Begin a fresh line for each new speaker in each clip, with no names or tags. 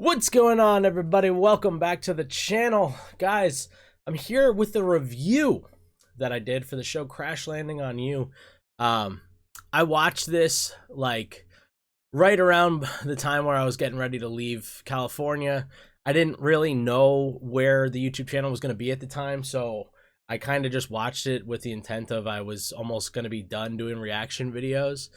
What's going on, everybody? Welcome back to the channel. Guys, I'm here with the review that I did for the show Crash Landing on You. I watched this like right around the time where I was getting ready to leave California. I didn't really know where the YouTube channel was going to be at the time, so I kind of just watched it with the intent of I was almost going to be done doing reaction videos.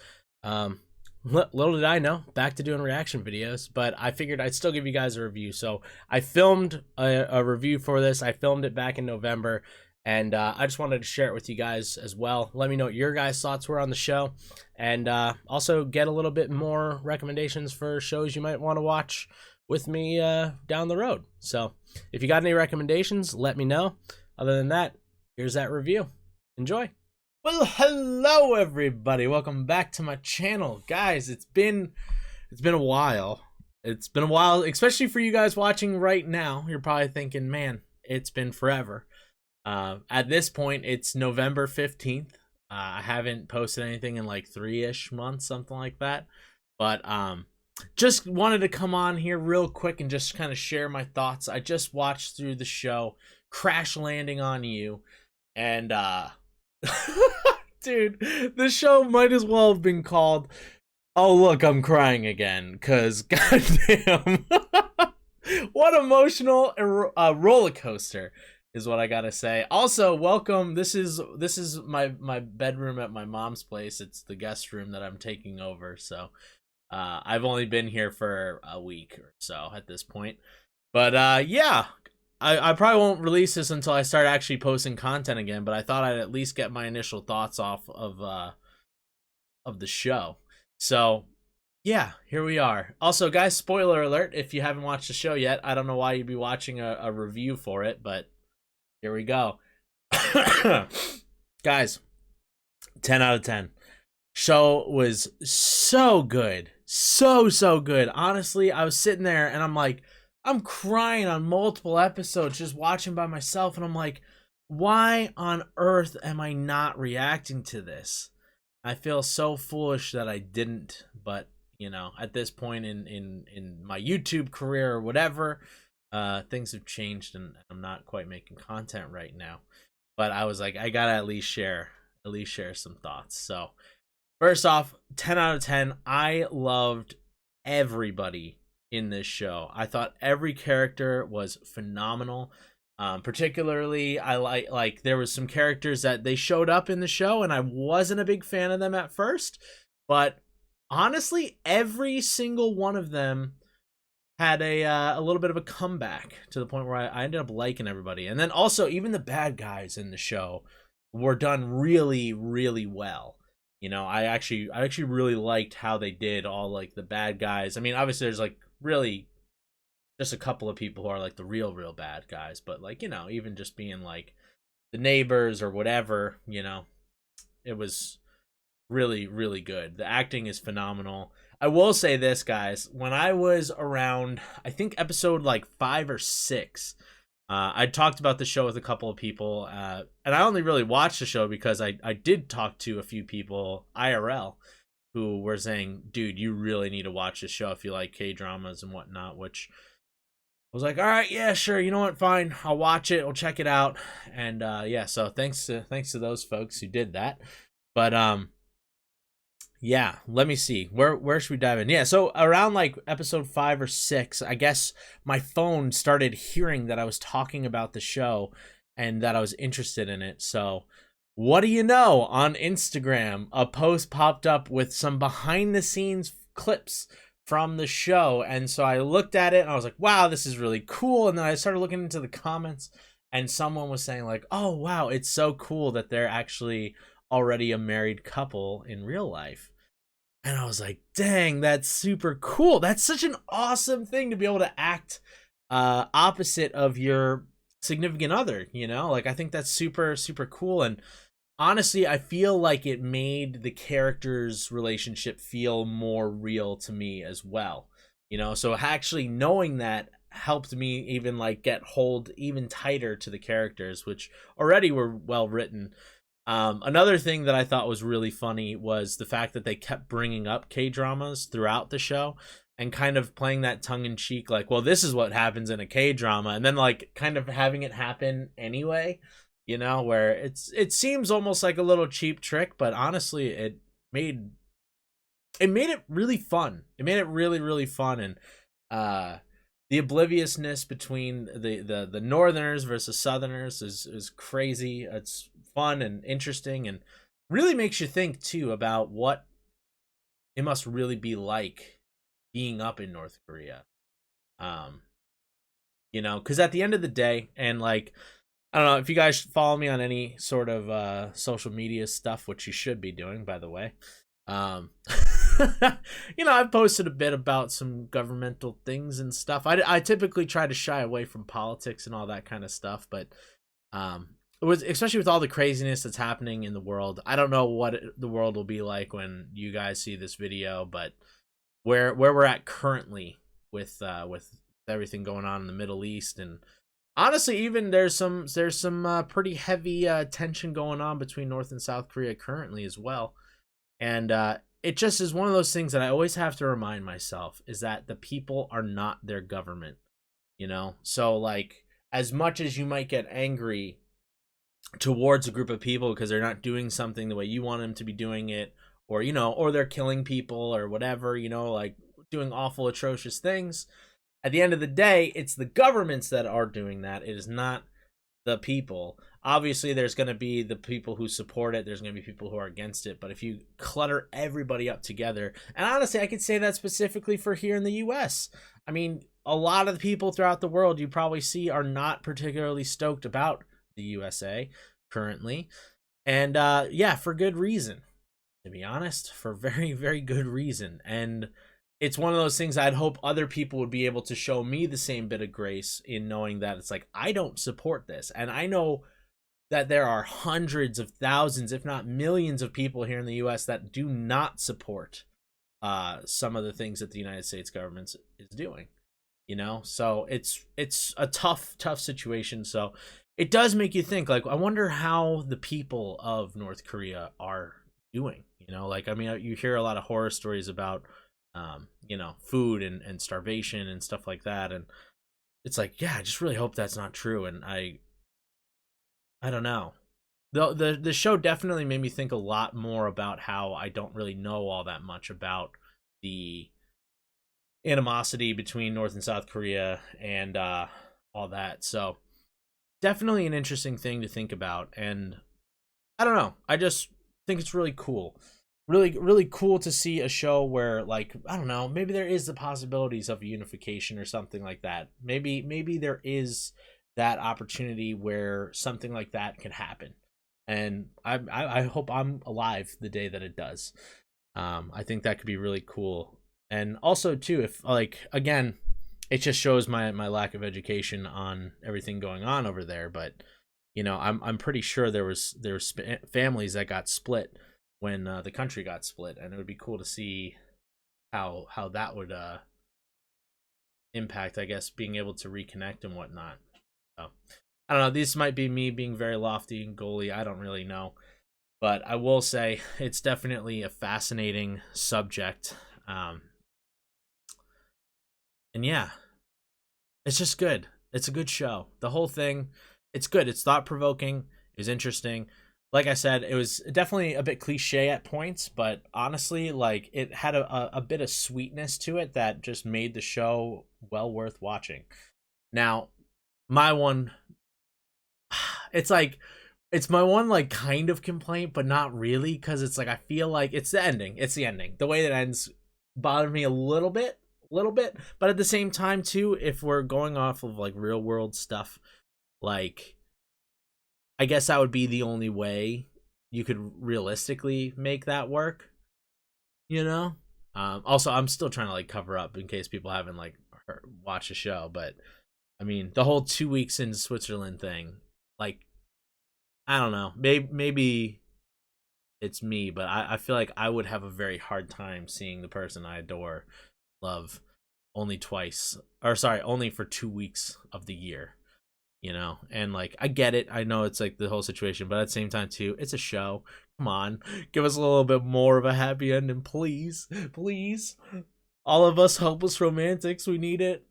Little did I know, back to doing reaction videos, but I figured I'd still give you guys a review. So I filmed a review for this. I filmed it back in November, and I just wanted to share it with you guys as well. Let me know what your guys' thoughts were on the show, and also get a little bit more recommendations for shows you might want to watch with me down the road. So if you got any recommendations, let me know. Other than that, here's that review. Enjoy. Well, hello everybody. Welcome back to my channel. Guys, it's been a while. It's been a while, especially for you guys watching right now. You're probably thinking, "Man, it's been forever." At this point, it's November 15th. I haven't posted anything in like 3-ish months, something like that. But just wanted to come on here real quick and just kind of share my thoughts. I just watched through the show Crash Landing on You, and dude, the show might as well have been called "Oh Look, I'm Crying Again," because goddamn, what emotional roller coaster is what I gotta say. Also, welcome. This is my bedroom at my mom's place. It's the guest room that I'm taking over. So I've only been here for a week or so at this point, but yeah. I probably won't release this until I start actually posting content again, but I thought I'd at least get my initial thoughts off of the show. So, yeah, here we are. Also, guys, spoiler alert, if you haven't watched the show yet, I don't know why you'd be watching a review for it, but here we go. Guys, 10 out of 10. Show was so good. So good. Honestly, I was sitting there and I'm crying on multiple episodes just watching by myself, and I'm like, why on earth am I not reacting to this? I feel so foolish that I didn't, but you know, at this point in my YouTube career or whatever, things have changed and I'm not quite making content right now. But I was like, I gotta at least share some thoughts. So first off, 10 out of 10. I loved everybody in this show. I thought every character was phenomenal. Particularly, I like there was some characters that they showed up in the show, and I wasn't a big fan of them at first, but honestly, every single one of them had a little bit of a comeback to the point where I ended up liking everybody. And then also, even the bad guys in the show were done really, really well. You know, I actually really liked how they did all like the bad guys. I mean, obviously there's like really just a couple of people who are like the real bad guys, but like, you know, even just being like the neighbors or whatever, you know, it was really good. The acting is phenomenal. I will say this, guys, when I was around, I think episode like 5 or 6, I talked about the show with a couple of people, and I only really watched the show because I did talk to a few people IRL who were saying, dude, you really need to watch this show if you like K-dramas and whatnot, which I was like, all right, yeah, sure, you know what, fine, I'll watch it, I'll check it out. And yeah, so thanks to those folks who did that. But yeah, let me see, where should we dive in? Yeah, so around like episode 5 or 6, I guess my phone started hearing that I was talking about the show and that I was interested in it. So what do you know, on Instagram, a post popped up with some behind the scenes clips from the show. And so I looked at it and I was like, wow, this is really cool. And then I started looking into the comments, and someone was saying like, oh, wow, it's so cool that they're actually already a married couple in real life. And I was like, dang, that's super cool. That's such an awesome thing to be able to act opposite of your significant other, you know? Like, I think that's super cool. And honestly, I feel like it made the characters' relationship feel more real to me as well. You know, so actually knowing that helped me even like get hold even tighter to the characters, which already were well written. Another thing that I thought was really funny was the fact that they kept bringing up K-dramas throughout the show. and kind of playing that tongue-in-cheek, like, well, this is what happens in a K-drama, and then like kind of having it happen anyway, where it seems almost like a little cheap trick, but honestly made it really fun. It made it really, really fun. And the obliviousness between the northerners versus southerners is crazy. It's fun and interesting, and really makes you think too about what it must really be like being up in North Korea. Because at the end of the day, and like, I don't know if you guys follow me on any sort of social media stuff, which you should be doing, by the way. I've posted a bit about some governmental things and stuff. I typically try to shy away from politics and all that kind of stuff, but it was, especially with all the craziness that's happening in the world. I don't know what the world will be like when you guys see this video, but where we're at currently with everything going on in the Middle East, and honestly, even there's some pretty heavy tension going on between North and South Korea currently as well. And it just is one of those things that I always have to remind myself, is that the people are not their government, So like, as much as you might get angry towards a group of people because they're not doing something the way you want them to be doing it, or or they're killing people or whatever, like doing awful, atrocious things, at the end of the day, it's the governments that are doing that. It is not the people. Obviously, there's going to be the people who support it. There's going to be people who are against it. But if you clutter everybody up together, and honestly, I could say that specifically for here in the U.S. I mean, a lot of the people throughout the world you probably see are not particularly stoked about the USA currently. And for good reason, to be honest, for very, very good reason. And it's one of those things I'd hope other people would be able to show me the same bit of grace in knowing that it's like, I don't support this. And I know that there are hundreds of thousands, if not millions of people here in the US that do not support some of the things that the United States government is doing, So it's a tough situation. So it does make you think, like, I wonder how the people of North Korea are doing, Like, I mean, you hear a lot of horror stories about food and starvation and stuff like that, and it's like, yeah, I just really hope that's not true. And I don't know, the show definitely made me think a lot more about how I don't really know all that much about the animosity between North and South Korea and all that. So definitely an interesting thing to think about, and I don't know, I just think it's really cool. Really, really cool to see a show where, like, I don't know, maybe there is the possibilities of unification or something like that. Maybe there is that opportunity where something like that can happen. And I hope I'm alive the day that it does. I think that could be really cool. And also, too, if, like, again, it just shows my lack of education on everything going on over there. But, I'm pretty sure there was families that got split when the country got split, and it would be cool to see how that would impact, I guess, being able to reconnect and whatnot. So I don't know, this might be me being very lofty and goalie, I don't really know, but I will say it's definitely a fascinating subject. And yeah, it's just good. It's a good show. The whole thing, it's good. It's thought-provoking. It's interesting. Like I said, it was definitely a bit cliche at points, but honestly, like, it had a bit of sweetness to it that just made the show well worth watching. Now, my one, it's my one, like, kind of complaint, but not really, because it's like, I feel like it's the ending. It's the ending. The way that ends bothered me a little bit, but at the same time, too, if we're going off of, like, real world stuff, like, I guess that would be the only way you could realistically make that work, Also, I'm still trying to, like, cover up in case people haven't, like, watched the show, but I mean, the whole 2 weeks in Switzerland thing, like, I don't know, maybe it's me, but I feel like I would have a very hard time seeing the person I adore, love, only for 2 weeks of the year. And, like, I get it, I know it's like the whole situation, but at the same time, too, it's a show. Come on, give us a little bit more of a happy ending, please. All of us hopeless romantics, we need it.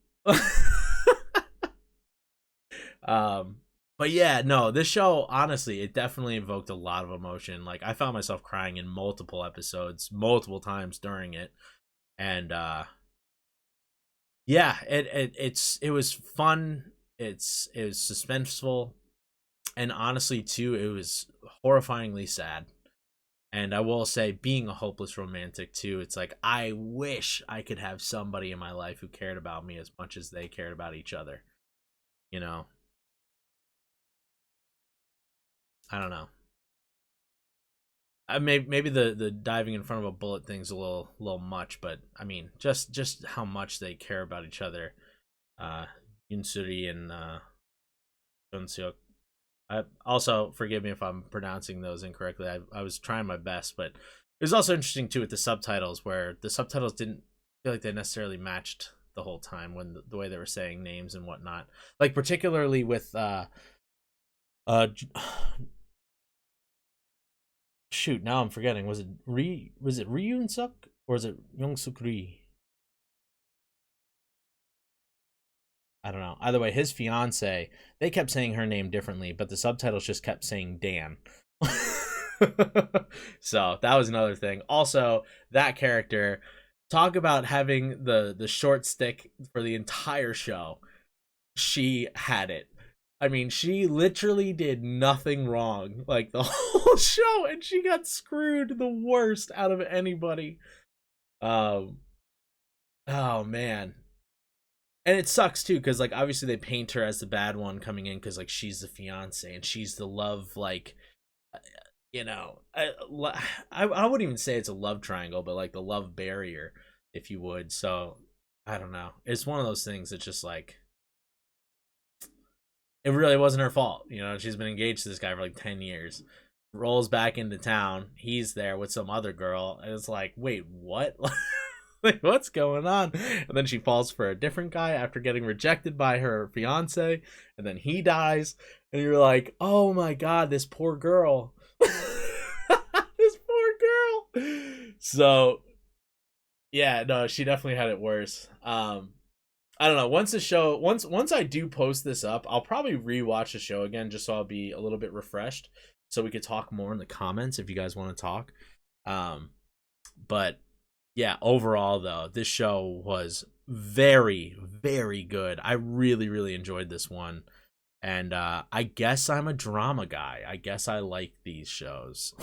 But yeah, no, this show, honestly, it definitely evoked a lot of emotion. Like, I found myself crying in multiple episodes, multiple times during it. And yeah, it was fun. It was suspenseful, and honestly too, it was horrifyingly sad. And I will say, being a hopeless romantic too, it's like I wish I could have somebody in my life who cared about me as much as they cared about each other. You know, I don't know. Maybe the diving in front of a bullet thing's a little much, but I mean, just how much they care about each other. Yunsuri and Junseok. I also, forgive me if I'm pronouncing those incorrectly. I was trying my best, but it was also interesting too with the subtitles, where the subtitles didn't feel like they necessarily matched the whole time when the way they were saying names and whatnot. Like particularly with uh shoot, now I'm forgetting. Was it Ryun Suk or is it Young Suk Ri? I don't know. Either way, his fiance, they kept saying her name differently, but the subtitles just kept saying Dan. So that was another thing. Also, that character, talk about having the short stick for the entire show. She had it. I mean, she literally did nothing wrong, like the whole show, and she got screwed the worst out of anybody. Um, oh man, and it sucks too, because like obviously they paint her as the bad one coming in, because like she's the fiance and she's the love, like, you know, I wouldn't even say it's a love triangle, but like the love barrier, if you would. So I don't know. It's one of those things that's just like, it really wasn't her fault. You know, she's been engaged to this guy for like 10 years. Rolls back into town. He's there with some other girl. And it's like, wait, what? Like, what's going on? And then she falls for a different guy after getting rejected by her fiance. And then he dies. And you're like, oh my God, this poor girl. This poor girl. So, yeah, no, she definitely had it worse. I don't know. Once I do post this up, I'll probably rewatch the show again just so I'll be a little bit refreshed, so we could talk more in the comments if you guys want to talk. But yeah, overall though, this show was very, very good. I really, really enjoyed this one. And I guess I'm a drama guy. I guess I like these shows.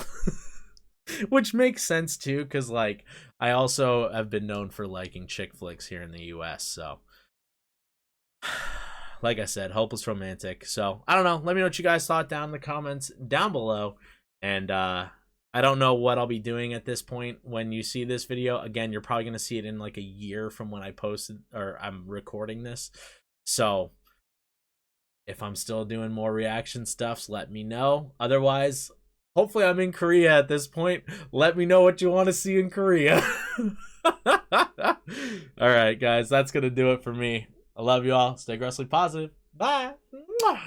Which makes sense too, because like I also have been known for liking chick flicks here in the US, so like I said, hopeless romantic. So I don't know. Let me know what you guys thought down in the comments down below. And I don't know what I'll be doing at this point when you see this video. Again, you're probably gonna see it in like a year from when I posted or I'm recording this. So if I'm still doing more reaction stuffs, let me know. Otherwise, hopefully I'm in Korea at this point. Let me know what you want to see in Korea. All right, guys, that's gonna do it for me. I love you all. Stay aggressively positive. Bye. Mwah.